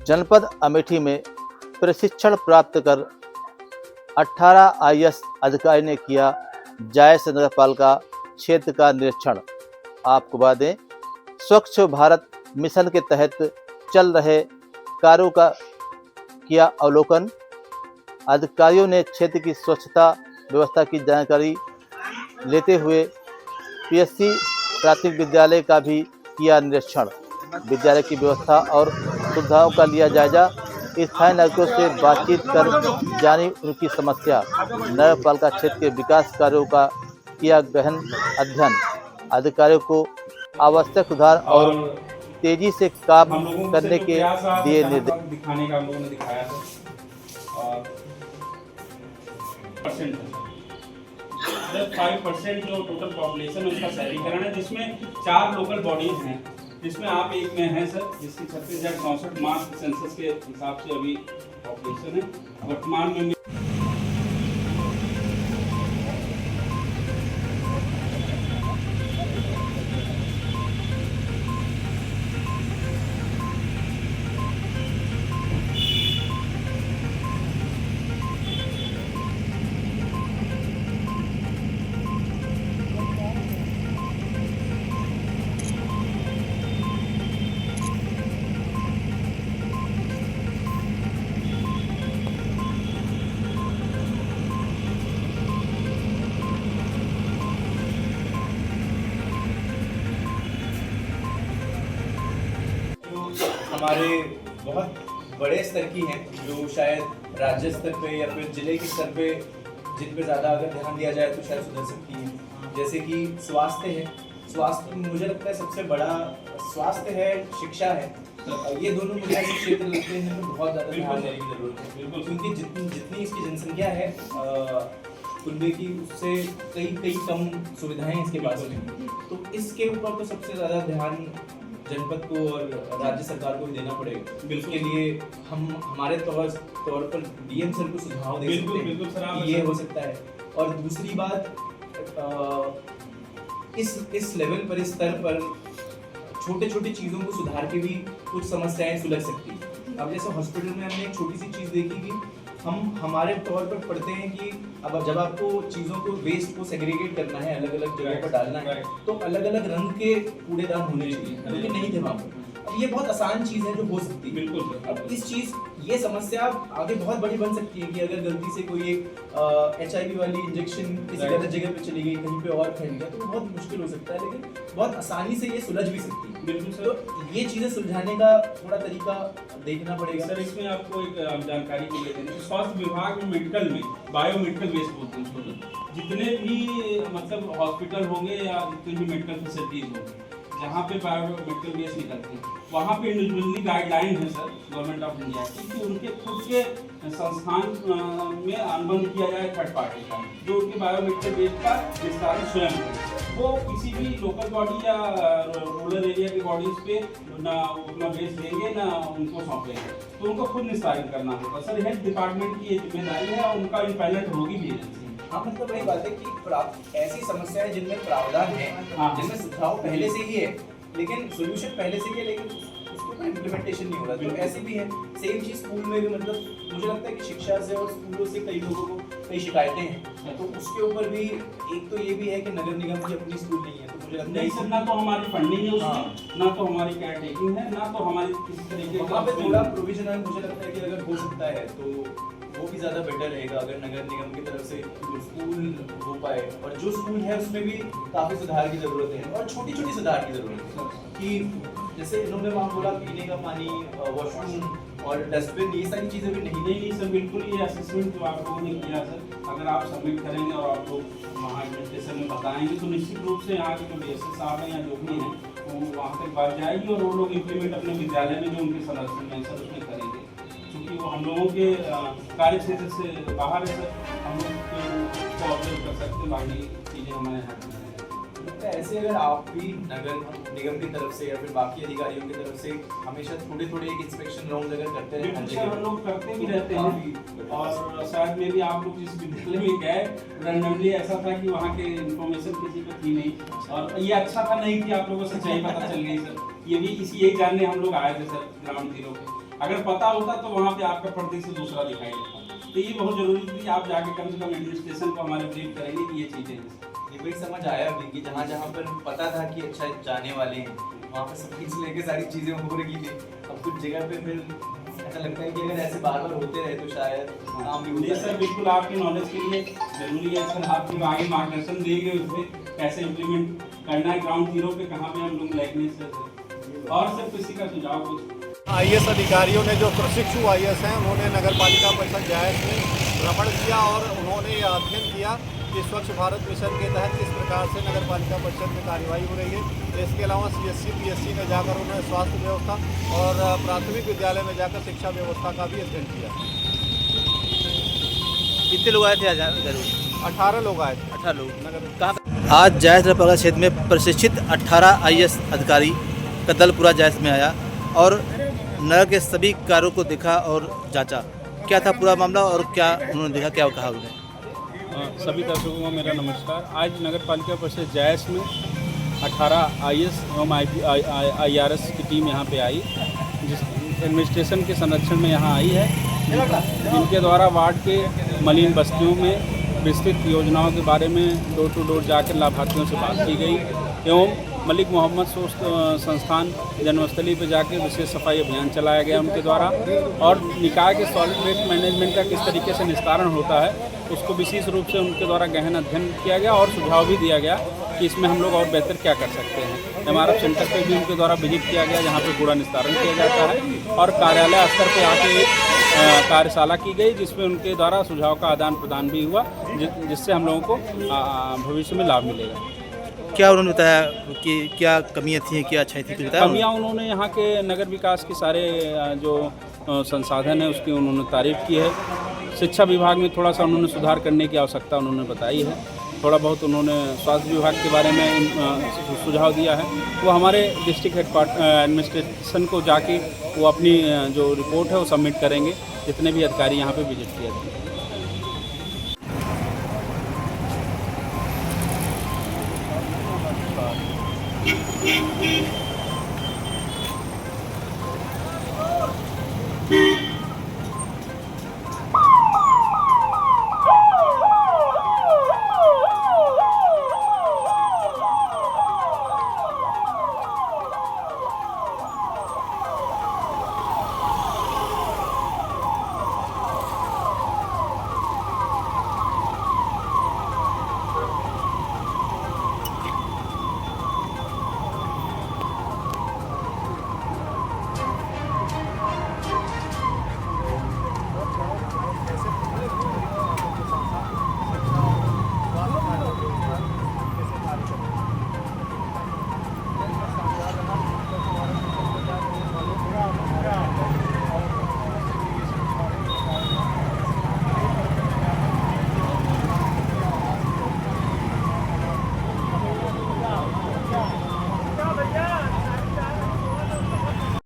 जनपद अमेठी में प्रशिक्षण प्राप्त कर 18 आईएएस अधिकारी ने किया जायस नगरपालिका क्षेत्र का निरीक्षण। आपको बता दें, स्वच्छ भारत मिशन के तहत चल रहे कार्यों का किया अवलोकन। अधिकारियों ने क्षेत्र की स्वच्छता व्यवस्था की जानकारी लेते हुए पीएससी प्राथमिक विद्यालय का भी किया निरीक्षण। विद्यालय की व्यवस्था और सुविधाओं का लिया जायजा। स्थानीय नागरिकों से बातचीत कर जानी उनकी समस्या। नगरपालिका क्षेत्र के विकास कार्यों का किया गहन अध्ययन। अधिकारियों को आवश्यक सुधार और तेजी से काम करने के दिए निर्देश। दिखाने का हम लोगों ने दिखाया था और 5% जो टोटल पॉपुलेशन है उसका शहरीकरण है, जिसमें 4 लोकल बॉडीज हैं, जिसमें आप एक में हैं सर, जिसकी 36,064 मार्च सेंसस के हिसाब से अभी पॉपुलेशन है। वर्तमान में हमारे बहुत बड़े स्तर की हैं, जो शायद राज्य स्तर पे या फिर जिले के स्तर पे जिन पे ज़्यादा अगर ध्यान दिया जाए तो शायद सुधर सकती हैं। जैसे कि स्वास्थ्य है, स्वास्थ्य मुझे लगता है सबसे बड़ा स्वास्थ्य है, शिक्षा है। ये दोनों मुझे ऐसे क्षेत्र लगते हैं तो बहुत ज़्यादा ध्यान देने की ज़रूरत है। बिल्कुल, क्योंकि जितनी इसकी जनसंख्या है कुल्बे की, उससे कई कम सुविधाएं इसके पास में, तो इसके ऊपर तो सबसे ज़्यादा ध्यान जनपद को और राज्य सरकार को भी देना पड़ेगा। इसके लिए हम हमारे तौर पर डीएम सर को सुझाव दे सकते हैं कि ये हो सकता है। और दूसरी बात, इस लेवल पर, इस स्तर पर छोटे छोटे चीज़ों को सुधार के भी कुछ समस्याएं सुलझ सकती हैं। अब जैसे हॉस्पिटल में हमने एक छोटी सी चीज़ देखी कि हम हमारे तौर पर पढ़ते हैं कि अब जब आपको चीज़ों को, वेस्ट को सेग्रीगेट करना है, अलग अलग जगह पर डालना है, तो अलग अलग रंग के कूड़ेदान होने चाहिए, लेकिन नहीं थे वहाँ पर। अब ये बहुत आसान चीज़ है जो हो सकती है। बिल्कुल। अब इस चीज़, ये समस्या आगे बहुत बड़ी बन सकती है कि अगर गलती से कोई एक HIV वाली इंजेक्शन किसी गलत जगह पे चली गई, कहीं पे और फैल गया, तो बहुत मुश्किल हो सकता है, लेकिन बहुत आसानी से ये सुलझ भी सकती है। बिल्कुल सर। तो ये चीज़ें सुलझाने का थोड़ा तरीका देखना पड़ेगा। सर, इसमें आपको एक जानकारी के लिए देना, स्वास्थ्य विभाग में मेडिकल में बायोमेडिकल वेस्ट बोलते हैं उसको। जितने भी मतलब हॉस्पिटल होंगे या जितने भी मेडिकल फैसिलिटीज होंगे जहाँ पे बायोमेडिकल वेस्ट निकलते हैं, वहाँ पे इंडिविजुअली गाइडलाइन है सर गवर्नमेंट ऑफ इंडिया की कि उनके खुद के संस्थान में अनुबंध किया जाए थर्ड पार्टी का, जो उनके बायोमेडिकल वेस्ट का निस्तारण स्वयं करे। वो किसी भी लोकल बॉडी या रूरल एरिया की बॉडीज पे ना अपना वेस्ट देंगे ना उनको सौंपेंगे, तो उनको खुद निस्तारण करना होगा। सर, हेल्थ डिपार्टमेंट की ये जिम्मेदारी है और उनका इम्पेलमेंट होगी भी एजेंसी। हाँ, मतलब वही बात है कि ऐसी समस्याएं जिनमें प्रावधान है, जिनमें सुझाव पहले से ही है, लेकिन सोल्यूशन पहले से ही है, लेकिन उसको इम्प्लीमेंटेशन नहीं हो रहा। तो ऐसी भी है। सेम चीज़ स्कूल में भी, मतलब मुझे लगता है कि शिक्षा से और स्कूलों से कई लोगों को कई शिकायतें हैं, तो उसके ऊपर भी एक तो ये भी है कि नगर निगम की अपनी स्कूल नहीं है, तो मुझे लगता है सर, ना तो हमारी फंडिंग है उसमें, ना तो हमारी केयर टेकिंग है, ना तो हमारी किसी तरीके वहाँ पे थोड़ा प्रोविजन मुझे लगता है कि अगर हो सकता है तो वो भी ज़्यादा बेटर रहेगा, अगर नगर निगम की तरफ से स्कूल हो पाए। और जो स्कूल है उसमें भी काफ़ी सुधार की ज़रूरत है, और छोटी छोटी सुधार की ज़रूरत है कि जैसे इन्होंने वहाँ बोला पीने का पानी, वॉशरूम और डस्टबिन, ये सारी चीज़ें भी नहीं सर। बिल्कुल, ये असेसमेंट जो आप लोगों ने किया सर, अगर आप सबमिट करेंगे और आप लोग वहाँ एडमिनिस्ट्रेशन में बताएंगे तो निश्चित रूप से यहाँ के जो DSS साहब हैं या जो भी हैं वो वहाँ तक बात जाएगी और वो लोग इम्प्लीमेंट अपने विद्यालय में जो उनके संरक्षण में सर उसमें करेंगे, क्योंकि वो हम लोगों के कार्य क्षेत्र से बाहर है सर, हम लोग उसको ऑब्जर्व कर सकते हैं, बाकी चीज़ें हमारे हाथ में हैं। ऐसे अगर आप भी नगर निगम की तरफ से या फिर बाकी अधिकारियों की तरफ से हमेशा थोड़े थोड़े एक इंस्पेक्शन राउंड अगर करते हैं, हम लोग करते भी रहते हैं। और शायद में भी आप लोग जिस विद्यालय में गए, रैंडमली ऐसा था कि वहाँ के इन्फॉर्मेशन किसी को थी नहीं, और ये अच्छा था नहीं कि आप लोगों को सच्चाई पता चल गई सर। ये भी यही जानने हम लोग आए थे सर ग्राउंड जीरो पे। अगर पता होता तो वहाँ पे आपका परिदृश्य दूसरा दिखाई देता। तो ये बहुत जरूरी थी, आप जाके कम से कम एडमिनिस्ट्रेशन को हमारे ब्रीफ करेंगे कि ये चीज़ें हैं। ये वही समझ आया अभी कि जहाँ जहाँ पर पता था कि अच्छा जाने वाले हैं वहाँ पे सब चीज़ लेके सारी चीज़ें हो रही थी। अब कुछ जगह पे फिर ऐसा लगता है कि अगर ऐसे बार बार होते रहे तो शायद काम भी ये होता सर बिल्कुल आपके नॉलेज के लिए जरूरी है सर, आपको आगे मार्गदर्शन देंगे उसमें कैसे इम्प्लीमेंट करना है ग्राउंड जीरो पे, कहाँ पे हम लोग लाइकनेस है। और सर किसी का सुझाव कुछ आईएएस अधिकारियों ने जो प्रशिक्षु आईएएस हैं उन्होंने नगर पालिका परिषद जायस में भ्रमण किया और उन्होंने यह अध्ययन किया कि स्वच्छ भारत मिशन के तहत किस प्रकार से नगर पालिका परिषद में कार्यवाही हो रही है। इसके अलावा CSC PSC में जाकर उन्होंने स्वास्थ्य व्यवस्था और प्राथमिक विद्यालय में जाकर शिक्षा व्यवस्था का भी अध्ययन किया। कितने लोग आए थे आज जरूर? 18 लोग आए थे। 18 लोग। नगर कहाँ आज जायस नगर पालिका क्षेत्र में प्रशिक्षित 18 IAS अधिकारी का दल पूरा जायस में आया और नगर के सभी कार्यों को देखा और जांचा। क्या था पूरा मामला और क्या उन्होंने देखा, क्या कहा उन्होंने? सभी दर्शकों को मेरा नमस्कार। आज नगर पालिका परिषद जायस में 18 IAS एवं IRS की टीम यहाँ पे आई, जिस एडमिनिस्ट्रेशन के संरक्षण में यहाँ आई है, जिनके द्वारा वार्ड के मलिन बस्तियों में विस्तृत योजनाओं के बारे में डोर टू डोर जाकर लाभार्थियों से बात की गई एवं मलिक मोहम्मद संस्थान जन्मस्थली पर जाकर विशेष सफाई अभियान चलाया गया उनके द्वारा, और निकाय के सॉलिड वेस्ट मैनेजमेंट का किस तरीके से निस्तारण होता है उसको विशेष रूप से उनके द्वारा गहन अध्ययन किया गया और सुझाव भी दिया गया कि इसमें हम लोग और बेहतर क्या कर सकते हैं। MRF सेंटर पे भी उनके द्वारा विजिट किया गया जहाँ पे कूड़ा निस्तारण किया जाता है, और कार्यालय स्तर पे आके एक कार्यशाला की गई जिसमें उनके द्वारा सुझाव का आदान प्रदान भी हुआ, जिससे हम लोगों को भविष्य में लाभ मिलेगा। क्या उन्होंने बताया कि क्या कमियां थी, क्या अच्छाई थी, कुछ बताया? कमियां उन्होंने यहाँ के नगर विकास के सारे जो संसाधन है उसकी उन्होंने तारीफ की है। शिक्षा विभाग में थोड़ा सा उन्होंने सुधार करने की आवश्यकता उन्होंने बताई है। थोड़ा बहुत उन्होंने स्वास्थ्य विभाग के बारे में सुझाव दिया है। वो हमारे डिस्ट्रिक्ट एडमिनिस्ट्रेशन को जाके वो अपनी जो रिपोर्ट है वो सबमिट करेंगे, जितने भी अधिकारी यहाँ पे विजिट किए थे।